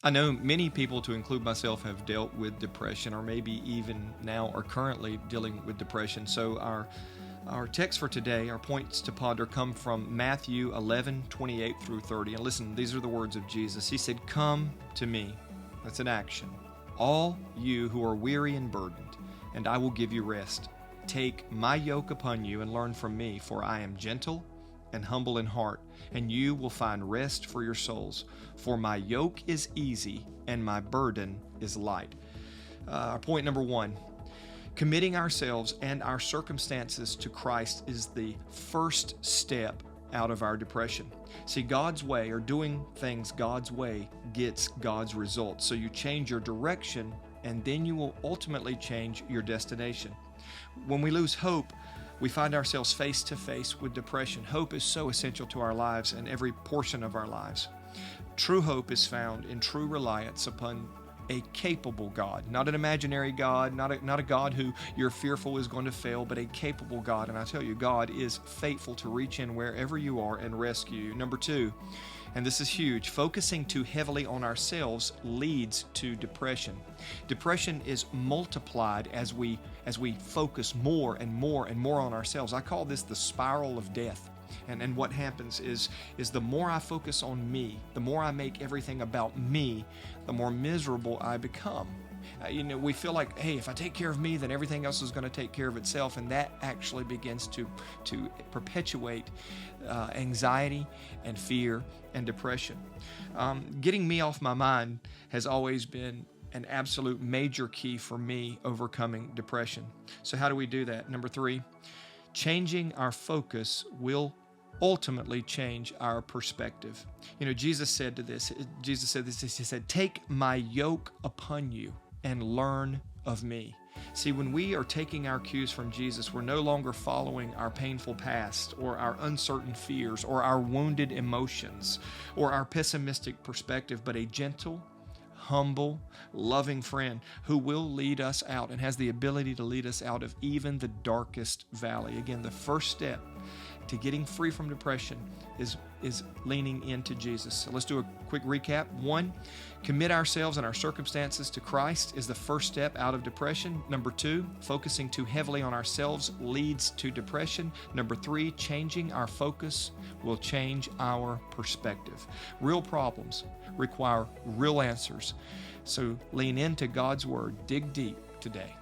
I know many people, to include myself, have dealt with depression, or maybe even now are currently dealing with depression. So our text for today, our points to ponder, come from Matthew 11:28 through 30. And listen, these are the words of Jesus. He said, "Come to me." That's an action. "All you who are weary and burdened, and I will give you rest. Take my yoke upon you and learn from me, for I am gentle and humble in heart, and you will find rest for your souls. For my yoke is easy and my burden is light." Point number one, committing ourselves and our circumstances to Christ is the first step out of our depression. See, God's way, or doing things God's way, gets God's results. So you change your direction, and then you will ultimately change your destination. When we lose hope, we find ourselves face to face with depression. Hope is so essential to our lives and every portion of our lives. True hope is found in true reliance upon a capable God, not an imaginary God, not a God who you're fearful is going to fail, but a capable God. And I tell you, God is faithful to reach in wherever you are and rescue you. Number two, and this is huge, focusing too heavily on ourselves leads to depression. Depression is multiplied as we focus more and more and more on ourselves. I call this the spiral of death. And what happens is the more I focus on me, the more I make everything about me, the more miserable I become. We feel like, hey, if I take care of me, then everything else is going to take care of itself, and that actually begins to perpetuate anxiety and fear and depression. Getting me off my mind has always been an absolute major key for me overcoming depression. So how do we do that? Number three, changing our focus will ultimately change our perspective. Jesus said this, he said, "Take my yoke upon you and learn of me." See, when we are taking our cues from Jesus, we're no longer following our painful past or our uncertain fears or our wounded emotions or our pessimistic perspective, but a gentle, humble, loving friend who will lead us out and has the ability to lead us out of even the darkest valley. Again, the first step to getting free from depression is leaning into Jesus. So let's do a quick recap. One, commit ourselves and our circumstances to Christ is the first step out of depression. Number two, focusing too heavily on ourselves leads to depression. Number three, changing our focus will change our perspective. Real problems require real answers. So lean into God's Word. Dig deep today.